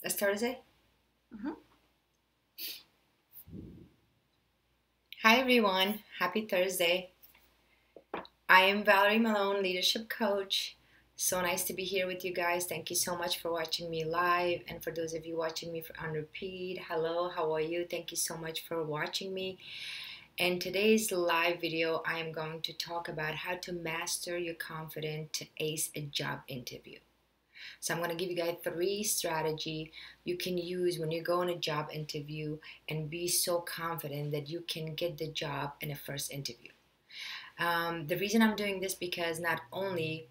It's Thursday. Mhm. Hi everyone, happy Thursday. I am Valery Malone, leadership coach. So nice to be here with you guys. Thank you so much for watching me live. And for those of you watching me on repeat, hello, how are you? Thank you so much for watching me. In today's live video, I am going to talk about how to master your confidence to ace a job interview. So I'm going to give you guys three strategy you can use when you go on a job interview and be so confident that you can get the job in a first interview. The reason I'm doing this because not only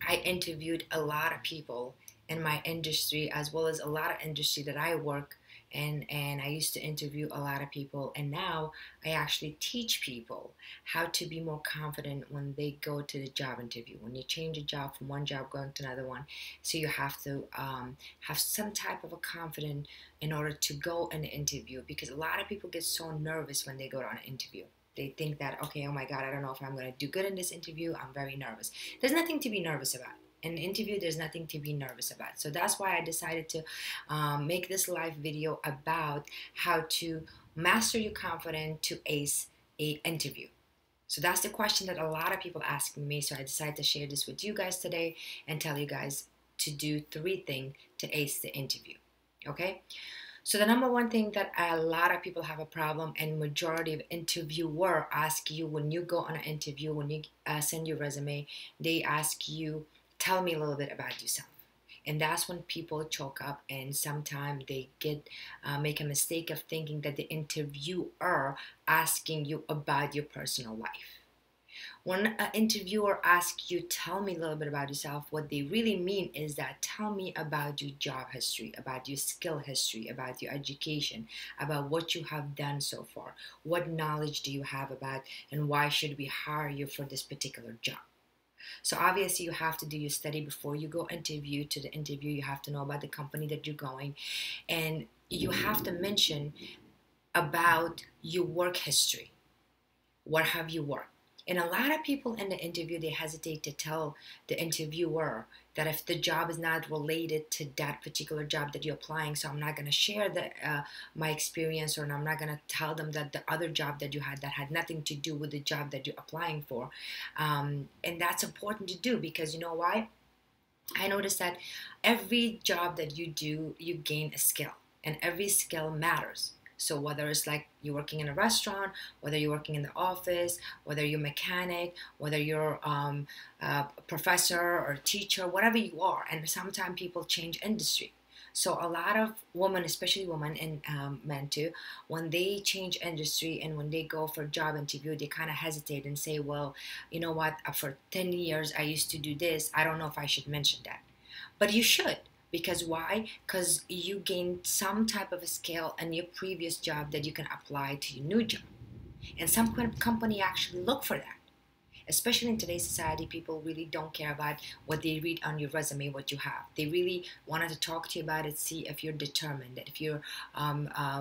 I interviewed a lot of people in my industry as well as a lot of industry that I work and I used to interview a lot of people, and now I actually teach people how to be more confident when they go to the job interview. When you change a job from one job going to another one, so you have to have some type of a confidence in order to go in an interview, because a lot of people get so nervous when they go on an interview. They think that, okay, oh my God, I don't know if I'm going to do good in this interview. I'm very nervous. There's nothing to be nervous about. In an interview, there's nothing to be nervous about. So that's why I decided to make this live video about how to master your confidence to ace a interview. So that's the question that a lot of people asking me. So I decided to share this with you guys today and tell you guys to do three things to ace the interview. Okay? So the number one thing that a lot of people have a problem, and majority of interviewer ask you when you go on an interview, when you send your resume, they ask you, tell me a little bit about yourself. And that's when people choke up, and sometimes they get make a mistake of thinking that the interviewer asking you about your personal life. When an interviewer asks you, tell me a little bit about yourself, what they really mean is that tell me about your job history, about your skill history, about your education, about what you have done so far. What knowledge do you have about, and why should we hire you for this particular job? So obviously you have to do your study before you go interview. To the interview, you have to know about the company that you're going, and you have to mention about your work history. What have you worked? And a lot of people in the interview, they hesitate to tell the interviewer that if the job is not related to that particular job that you're applying, so I'm not going to share my experience, or I'm not going to tell them that the other job that you had that had nothing to do with the job that you're applying for. And that's important to do, because you know why? I noticed that every job that you do, you gain a skill, and every skill matters. So whether it's like you're working in a restaurant, whether you're working in the office, whether you're a mechanic, whether you're a professor or a teacher, whatever you are, and sometimes people change industry. So a lot of women, especially women and men too, when they change industry and when they go for a job interview, they kind of hesitate and say, well, you know what, for 10 years I used to do this. I don't know if I should mention that. But you should. Because why? Because you gained some type of a skill in your previous job that you can apply to your new job. And some company actually look for that. Especially in today's society, people really don't care about what they read on your resume, what you have. They really wanted to talk to you about it, see if you're determined, that if you're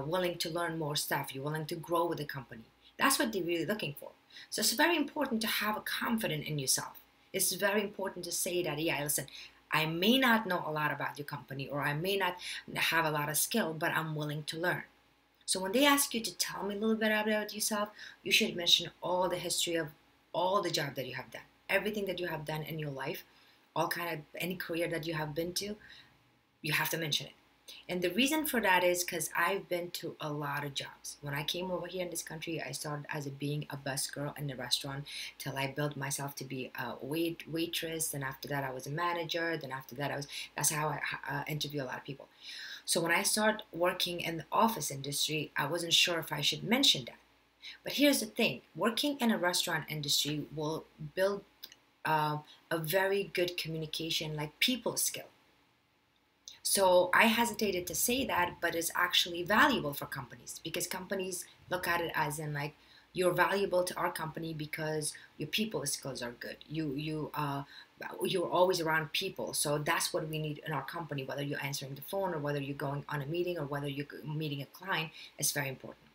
willing to learn more stuff, you're willing to grow with the company. That's what they're really looking for. So it's very important to have a confidence in yourself. It's very important to say that, yeah, listen, I may not know a lot about your company, or I may not have a lot of skill, but I'm willing to learn. So when they ask you to tell me a little bit about yourself, you should mention all the history of all the job that you have done, everything that you have done in your life, all kind of any career that you have been to, you have to mention it. And the reason for that is because I've been to a lot of jobs. When I came over here in this country, I started as being a bus girl in the restaurant till I built myself to be a waitress. And after that, I was a manager. Then after that, that's how I interview a lot of people. So when I started working in the office industry, I wasn't sure if I should mention that. But here's the thing, working in a restaurant industry will build a very good communication, like people skill. So I hesitated to say that, but it's actually valuable for companies, because companies look at it as in like, you're valuable to our company because your people skills are good. You're always around people, so that's what we need in our company. Whether you're answering the phone, or whether you're going on a meeting, or whether you're meeting a client, is very important.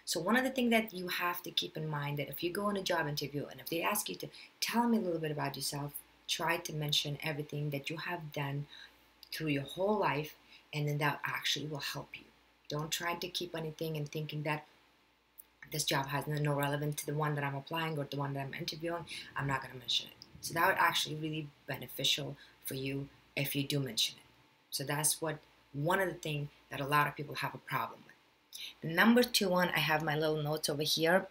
So one of the things that you have to keep in mind, that if you go on a job interview and if they ask you to tell me a little bit about yourself, try to mention everything that you have done through your whole life, and then that actually will help you. Don't try to keep anything and thinking that this job has no relevance to the one that I'm applying or the one that I'm interviewing. I'm not going to mention it. So that would actually really beneficial for you if you do mention it. So that's what one of the things that a lot of people have a problem with. The number two one, I have my little notes over here.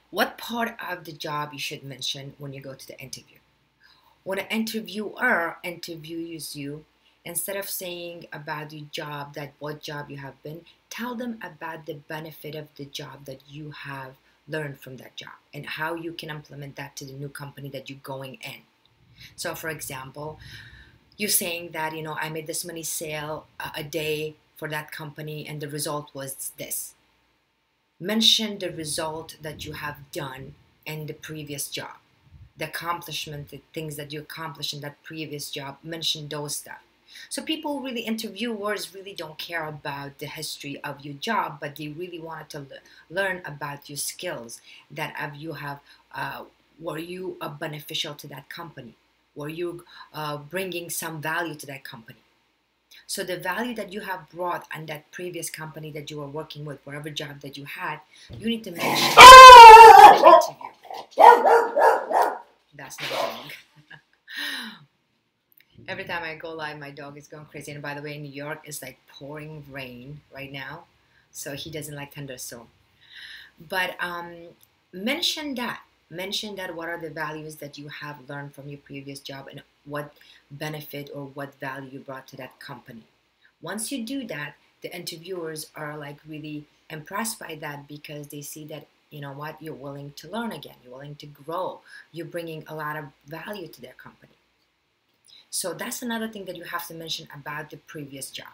What part of the job you should mention when you go to the interview? When an interviewer interviews you, instead of saying about the job, that what job you have been, tell them about the benefit of the job that you have learned from that job and how you can implement that to the new company that you're going in. So for example, you're saying that, I made this many sale a day for that company and the result was this. Mention the result that you have done in the previous job, the accomplishment, the things that you accomplished in that previous job. Mention those stuff. So people really, interviewers really don't care about the history of your job, but they really wanted to learn about your skills, that you have, were you beneficial to that company? Were you bringing some value to that company? So the value that you have brought on that previous company that you were working with, whatever job that you had, you need to mention in the interview. That's not dog. Every time I go live, my dog is going crazy. And by the way, in New York, it's like pouring rain right now. So he doesn't like thunderstorm. But mention that. Mention that what are the values that you have learned from your previous job and what benefit or what value you brought to that company. Once you do that, the interviewers are like really impressed by that because they see that, you know what, you're willing to learn again, you're willing to grow, you're bringing a lot of value to their company. So that's another thing that you have to mention about the previous job.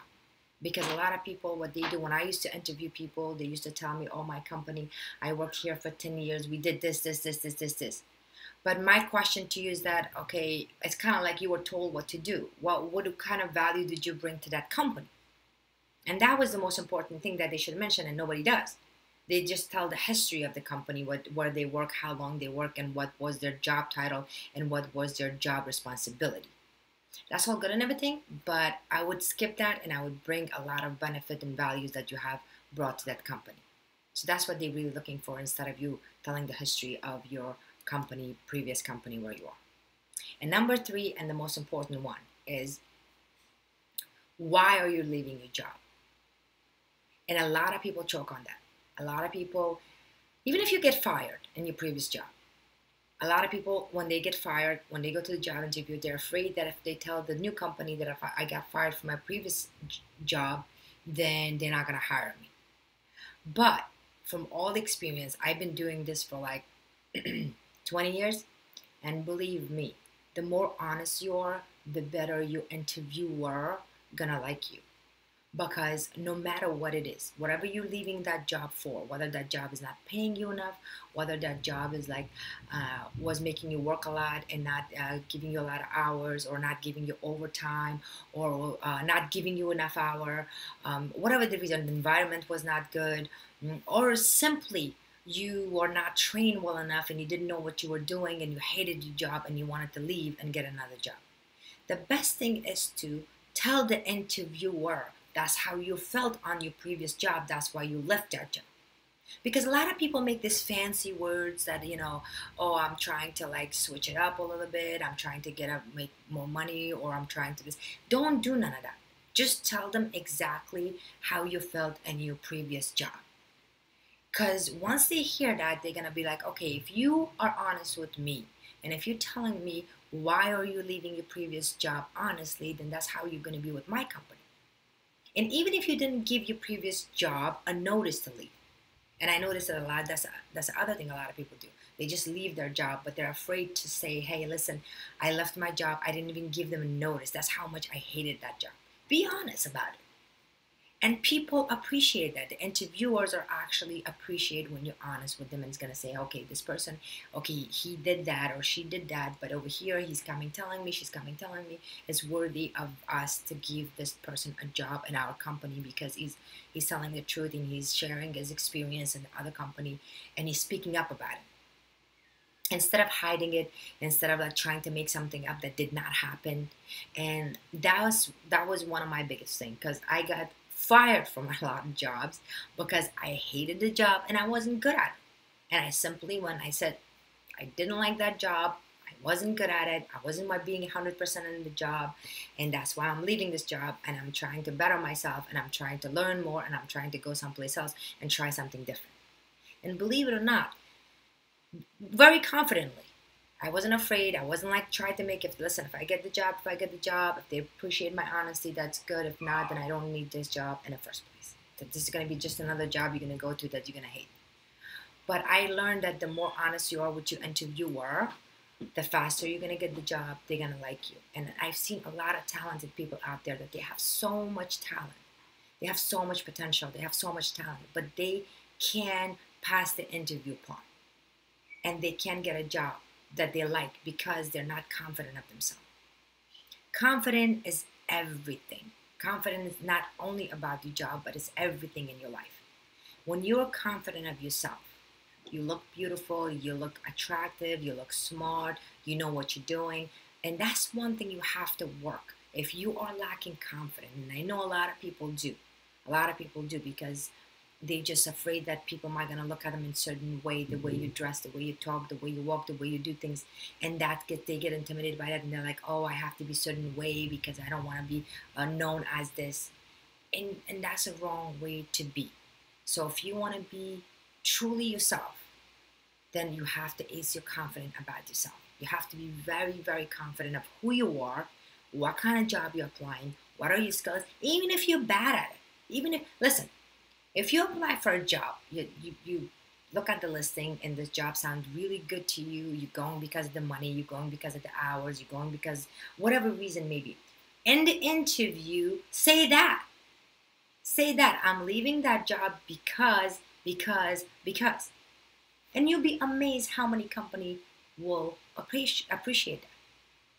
Because a lot of people, what they do, when I used to interview people, they used to tell me, oh, my company, I worked here for 10 years. We did this. But my question to you is that, okay, it's kind of like you were told what to do. What kind of value did you bring to that company? And that was the most important thing that they should mention, and nobody does. They just tell the history of the company, where they work, how long they work, and what was their job title, and what was their job responsibility. That's all good and everything, but I would skip that and I would bring a lot of benefit and values that you have brought to that company. So that's what they're really looking for, instead of you telling the history of your company, previous company where you are. And number three, and the most important one, is why are you leaving your job? And a lot of people choke on that. A lot of people, even if you get fired in your previous job, a lot of people, when they get fired, when they go to the job interview, they're afraid that if they tell the new company that if I got fired from my previous job, then they're not going to hire me. But from all the experience, I've been doing this for like 20 years. And believe me, the more honest you are, the better your interviewer going to like you. Because no matter what it is, whatever you're leaving that job for, whether that job is not paying you enough, whether that job is like was making you work a lot and not giving you a lot of hours, or not giving you overtime, or not giving you enough hour, whatever the reason, the environment was not good, or simply you were not trained well enough and you didn't know what you were doing and you hated your job and you wanted to leave and get another job. The best thing is to tell the interviewer that's how you felt on your previous job. That's why you left that job. Because a lot of people make these fancy words that, oh, I'm trying to like switch it up a little bit. I'm trying to make more money, or I'm trying to this. Don't do none of that. Just tell them exactly how you felt in your previous job. Because once they hear that, they're going to be like, okay, if you are honest with me, and if you're telling me why are you leaving your previous job honestly, then that's how you're going to be with my company. And even if you didn't give your previous job a notice to leave, and I notice that a lot, that's the other thing a lot of people do. They just leave their job, but they're afraid to say, hey, listen, I left my job. I didn't even give them a notice. That's how much I hated that job. Be honest about it. And people appreciate that. The interviewers are actually appreciate when you're honest with them, and it's going to say, okay, this person, okay, he did that or she did that, but over here he's coming telling me, she's coming telling me it's worthy of us to give this person a job in our company, because he's telling the truth and he's sharing his experience in the other company and he's speaking up about it. instead of hiding it, instead of like trying to make something up that did not happen. And that was one of my biggest things, because I got fired from a lot of jobs because I hated the job and I wasn't good at it. And I simply, when I said I didn't like that job, I wasn't good at it, I wasn't my being 100% in the job, and that's why I'm leaving this job, and I'm trying to better myself, and I'm trying to learn more, and I'm trying to go someplace else and try something different. And believe it or not, very confidently. I wasn't afraid. I wasn't like trying to make it. Listen, if I get the job, if I get the job, if they appreciate my honesty, that's good. If not, then I don't need this job in the first place. That this is going to be just another job you're going to go to that you're going to hate. But I learned that the more honest you are with your interviewer, the faster you're going to get the job. They're going to like you. And I've seen a lot of talented people out there that they have so much talent. They have so much potential. They have so much talent, but they can pass the interview part, and they can't get a job that they like because they're not confident of themselves. Confident is everything. Confident is not only about the job, but it's everything in your life. When you're confident of yourself, you look beautiful, you look attractive, you look smart, you know what you're doing. And that's one thing you have to work. If you are lacking confidence, and I know a lot of people do, because they're just afraid that people might gonna look at them in a certain way, the way you dress, the way you talk, the way you walk, the way you do things, and they get intimidated by that, and they're like, oh, I have to be a certain way because I don't want to be known as this, and that's a wrong way to be. So if you want to be truly yourself, then you have to ace your confidence about yourself. You have to be very, very confident of who you are, what kind of job you're applying, what are your skills, even if you're bad at it. Even if, listen, if you apply for a job, you look at the listing and this job sounds really good to you, you're going because of the money, you're going because of the hours, you're going because whatever reason maybe. In the interview, say that. Say that I'm leaving that job because. And you'll be amazed how many companies will appreciate that.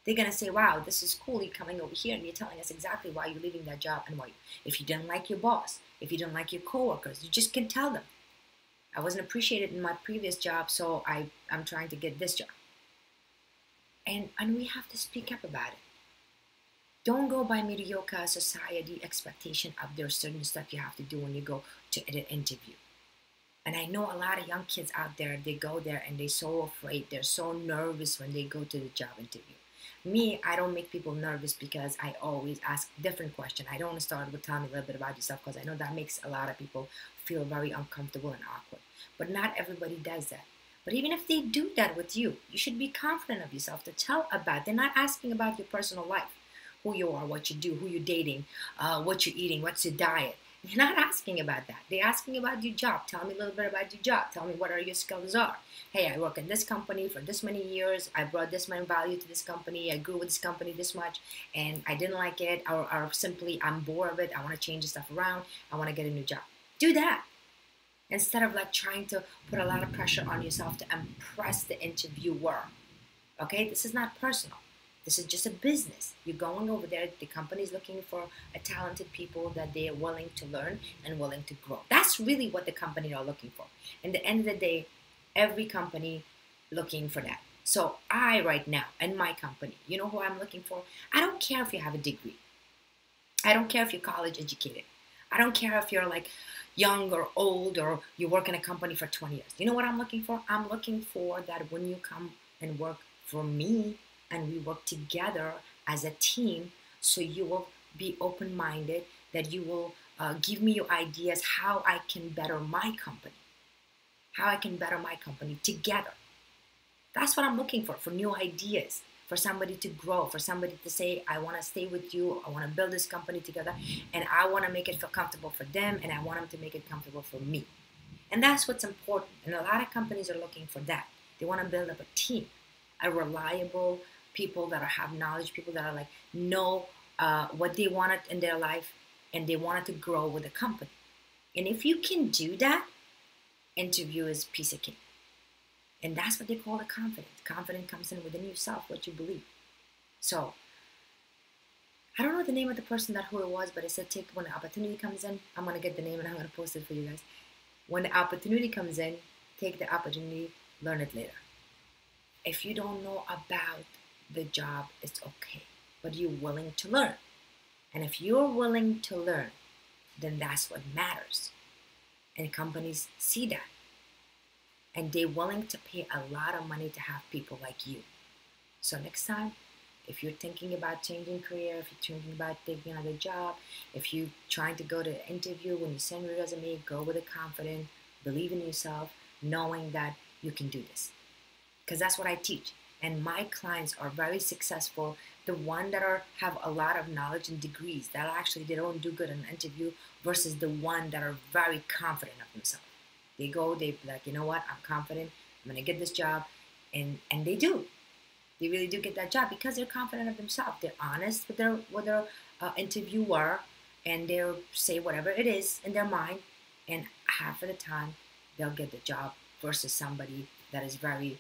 They're going to say, wow, this is cool. You're coming over here and you're telling us exactly why you're leaving that job and why. If you didn't like your boss, if you didn't like your coworkers, you just can tell them. I wasn't appreciated in my previous job, so I'm trying to get this job. And we have to speak up about it. Don't go by mediocre society expectation of there's certain stuff you have to do when you go to an interview. And I know a lot of young kids out there, they go there and they're so afraid, they're so nervous when they go to the job interview. Me, I don't make people nervous because I always ask different questions. I don't want to start with telling me a little bit about yourself because I know that makes a lot of people feel very uncomfortable and awkward. But not everybody does that. But even if they do that with you, you should be confident of yourself to tell about. They're not asking about your personal life, who you are, what you do, who you're dating, what you're eating, what's your diet. They're not asking about that. They're asking about your job. Tell me a little bit about your job. Tell me what are your skills are. Hey, I work in this company for this many years. I brought this many value to this company. I grew with this company this much, and I didn't like it, or simply I'm bored of it. I want to change the stuff around. I want to get a new job. Do that instead of like trying to put a lot of pressure on yourself to impress the interviewer. Okay, this is not personal. This is just a business. You're going over there. The company's looking for a talented people that they are willing to learn and willing to grow. That's really what the company are looking for. In the end of the day, every company looking for that. So I right now in my company, you know who I'm looking for? I don't care if you have a degree. I don't care if you're college educated. I don't care if you're like young or old or you work in a company for 20 years. You know what I'm looking for? I'm looking for that when you come and work for me, and we work together as a team, so you will be open-minded, that you will give me your ideas how I can better my company together. That's what I'm looking for new ideas, for somebody to grow, for somebody to say, I want to stay with you, I want to build this company together, and I want to make it feel comfortable for them, and I want them to make it comfortable for me. And that's what's important, and a lot of companies are looking for that. They want to build up a team, a reliable people that have knowledge, people that are like know what they wanted in their life, and they wanted to grow with the company. And if you can do that, interview is piece of cake. And that's what they call the confidence. Confidence comes in within yourself, what you believe. So I don't know the name of the person who it was, but it said take when the opportunity comes in. I'm gonna get the name and I'm gonna post it for you guys. When the opportunity comes in, take the opportunity, learn it later. if you don't know about the job, it's okay, but you're willing to learn. And if you're willing to learn, then that's what matters. And companies see that. And they're willing to pay a lot of money to have people like you. So next time, if you're thinking about changing career, if you're thinking about taking another job, if you're trying to go to an interview, when you send your resume, go with a confidence, believe in yourself, knowing that you can do this. Because that's what I teach. And my clients are very successful. The one that have a lot of knowledge and degrees that actually they don't do good in an interview versus the one that are very confident of themselves. They go, they be like, you know what, I'm confident, I'm gonna get this job, and they do. They really do get that job because they're confident of themselves. They're honest with their interviewer, and they'll say whatever it is in their mind, and half of the time they'll get the job versus somebody that is very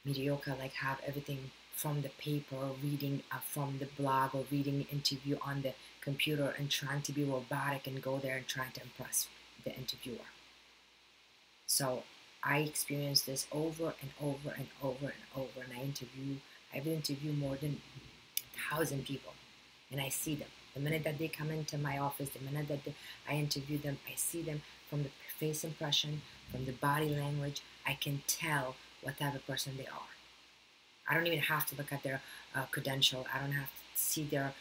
mediocre, like have everything from the paper, reading from the blog, or reading interview on the computer and trying to be robotic and go there and trying to impress the interviewer. So I experienced this over and over and over and over, and I've interviewed more than 1,000 people, and I see them. The minute that they come into my office, the minute that I interview them, I see them from the face impression, from the body language. I can tell what type of person they are. I don't even have to look at their credential. I don't have to see their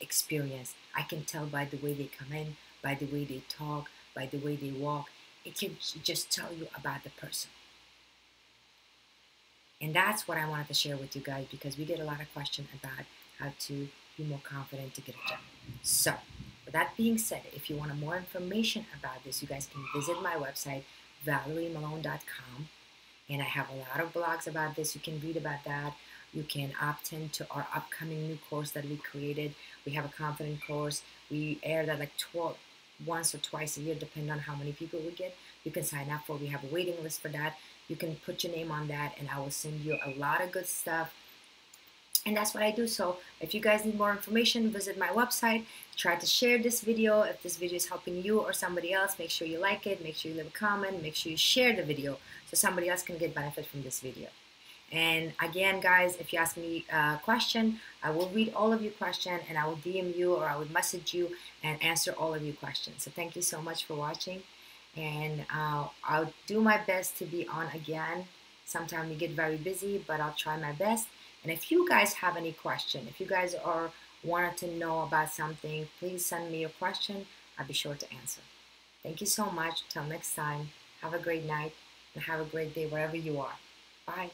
experience. I can tell by the way they come in, by the way they talk, by the way they walk. It can just tell you about the person. And that's what I wanted to share with you guys, because we get a lot of questions about how to be more confident to get a job. So, with that being said, if you want more information about this, you guys can visit my website, valerymolone.com. And I have a lot of blogs about this. You can read about that. You can opt into our upcoming new course that we created. We have a confident course. We air that like once or twice a year, depending on how many people we get. You can sign up for. We have a waiting list for that. You can put your name on that, and I will send you a lot of good stuff. And that's what I do. So if you guys need more information, visit my website. Try to share this video. If this video is helping you or somebody else, make sure you like it. Make sure you leave a comment. Make sure you share the video so somebody else can get benefit from this video. And again, guys, if you ask me a question, I will read all of your questions, and I will DM you, or I will message you and answer all of your questions. So thank you so much for watching. And I'll do my best to be on again. Sometimes we get very busy, but I'll try my best. And if you guys have any question, if you guys wanted to know about something, please send me your question. I'll be sure to answer. Thank you so much. Till next time, have a great night and have a great day wherever you are. Bye.